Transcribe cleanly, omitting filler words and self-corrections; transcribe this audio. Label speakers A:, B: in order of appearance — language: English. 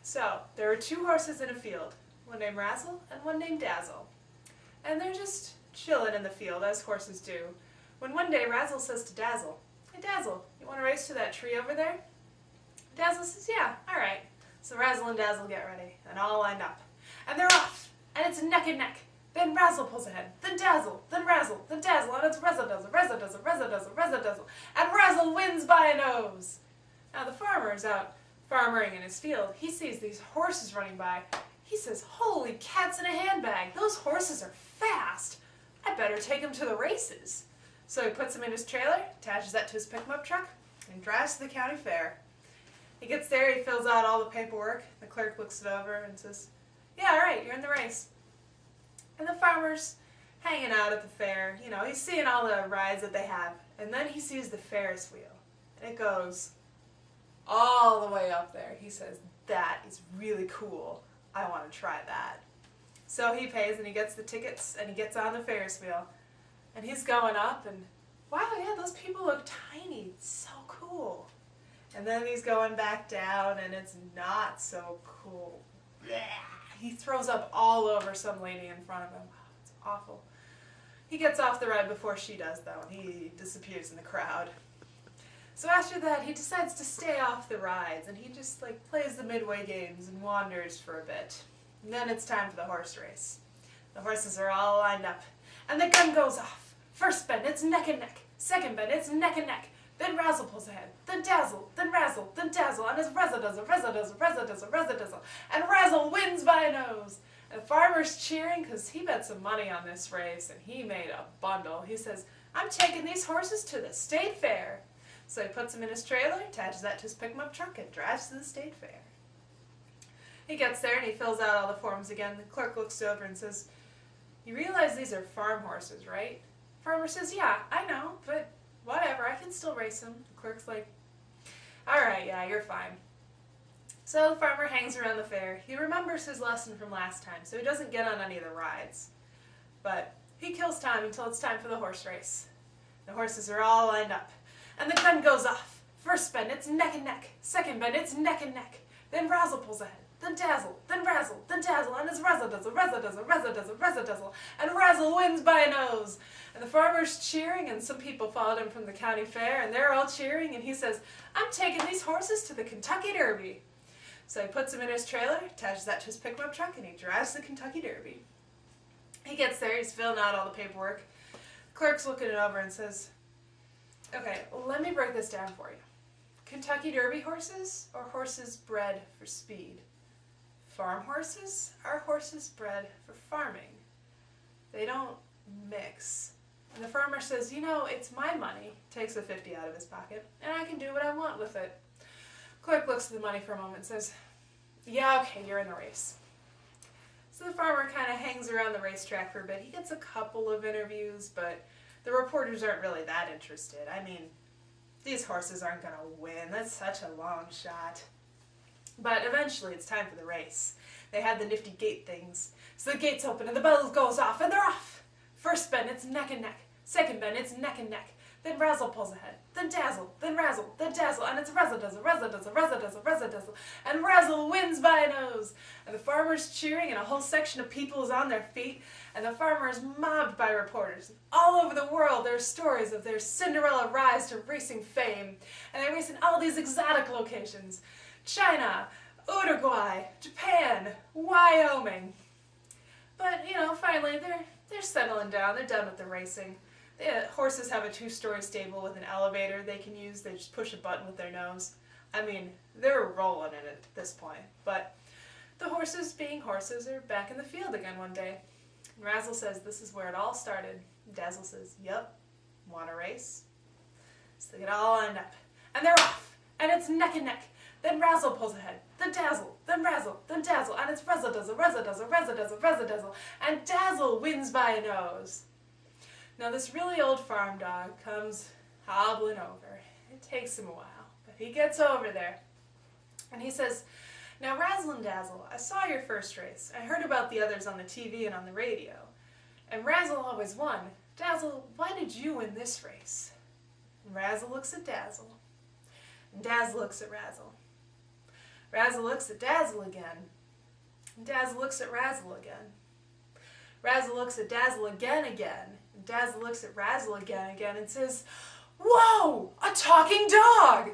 A: So, there were two horses in a field, one named Razzle and one named Dazzle. And they're just chilling in the field, as horses do, when one day Razzle says to Dazzle, "Hey Dazzle, you want to race to that tree over there?" Dazzle says, "Yeah, alright." So Razzle and Dazzle get ready, and all lined up. And they're off, and it's neck and neck. Then Razzle pulls ahead, then Dazzle, then Razzle, then Dazzle, and it's Razzle-dazzle, Razzle-dazzle, Razzle-dazzle, Razzle-dazzle, and Razzle wins by a nose! Now the farmer's out farmering in his field. He sees these horses running by. He says, "Holy cats in a handbag, those horses are fast. I better take them to the races." So he puts them in his trailer, attaches that to his pick-em-up truck, and drives to the county fair. He gets there, he fills out all the paperwork. The clerk looks it over and says, "Yeah, all right, you're in the race." And the farmer's hanging out at the fair. You know, he's seeing all the rides that they have. And then he sees the Ferris wheel. And it goes all the way up there. He says, "That is really cool. I want to try that." So he pays and he gets the tickets and he gets on the Ferris wheel. And he's going up and, wow, yeah, those people look tiny. It's so cool. And then he's going back down and it's not so cool. He throws up all over some lady in front of him. Wow, it's awful. He gets off the ride before she does, though, and he disappears in the crowd. So after that, he decides to stay off the rides, and he just plays the midway games and wanders for a bit. And then it's time for the horse race. The horses are all lined up, and the gun goes off. First bend, it's neck and neck. Second bend, it's neck and neck. Then Razzle pulls ahead, then Dazzle, then Razzle, then Dazzle, and it's Razzle-dazzle, Razzle-dazzle, Razzle-dazzle, Razzle-dazzle, and Razzle wins by a nose. And the farmer's cheering because he bet some money on this race, and he made a bundle. He says, "I'm taking these horses to the state fair." So he puts them in his trailer, attaches that to his pick-em-up truck, and drives to the state fair. He gets there and he fills out all the forms again. The clerk looks over and says, "You realize these are farm horses, right?" Farmer says, "Yeah, I know, but whatever, I can still race them." The clerk's like, "Alright, yeah, you're fine." So the farmer hangs around the fair. He remembers his lesson from last time, so he doesn't get on any of the rides. But he kills time until it's time for the horse race. The horses are all lined up, and the gun goes off. First bend, it's neck and neck. Second bend, it's neck and neck. Then Razzle pulls ahead, then Dazzle, then Razzle, then Dazzle, and it's Razzle-dazzle, Razzle-dazzle, Razzle-dazzle, Razzle-dazzle, and Razzle wins by a nose. And the farmer's cheering, and some people followed him from the county fair, and they're all cheering, and he says, "I'm taking these horses to the Kentucky Derby." So he puts them in his trailer, attaches that to his pick-em-up truck, and he drives to the Kentucky Derby. He gets there, he's filling out all the paperwork. The clerk's looking it over and says, "Okay, let me break this down for you. Kentucky Derby horses are horses bred for speed. Farm horses are horses bred for farming. They don't mix." And the farmer says, "You know, it's my money," takes a 50 out of his pocket, "and I can do what I want with it." Clerk looks at the money for a moment and says, "Yeah, okay, you're in the race." So the farmer kind of hangs around the racetrack for a bit. He gets a couple of interviews, but the reporters aren't really that interested. I mean, these horses aren't going to win. That's such a long shot. But eventually it's time for the race. They have the nifty gate things. So the gates open and the bell goes off and they're off. First bend, it's neck and neck. Second bend, it's neck and neck. Then Razzle pulls ahead, then Dazzle, then Razzle, then Dazzle, and it's Razzle-dazzle, Razzle-dazzle, Razzle-dazzle, Razzle-dazzle, and Razzle wins by a nose. And the farmer's cheering, and a whole section of people is on their feet, and the farmer is mobbed by reporters. All over the world there's stories of their Cinderella rise to racing fame, and they race in all these exotic locations. China, Uruguay, Japan, Wyoming. But, you know, finally they're settling down, they're done with the racing. The horses have a 2-story stable with an elevator they can use. They just push a button with their nose. I mean, they're rolling in it at this point. But the horses, being horses, are back in the field again one day. And Razzle says this is where it all started. Dazzle says, "Yep, want to race?" So they get all lined up. And they're off. And it's neck and neck. Then Razzle pulls ahead, then Dazzle, then Razzle, then Dazzle, and it's Razzle-dazzle, Razzle-dazzle, Razzle-dazzle, Razzle-dazzle, and Dazzle wins by a nose. Now this really old farm dog comes hobbling over. It takes him a while, but he gets over there. And he says, "Now Razzle and Dazzle, I saw your first race. I heard about the others on the TV and on the radio. And Razzle always won. Dazzle, why did you win this race?" And Razzle looks at Dazzle. And Dazzle looks at Razzle. Razzle looks at Dazzle again. And Dazzle looks at Razzle again. Razzle looks at Dazzle again. And Dazzle looks at Razzle again and says, "Whoa! A talking dog!"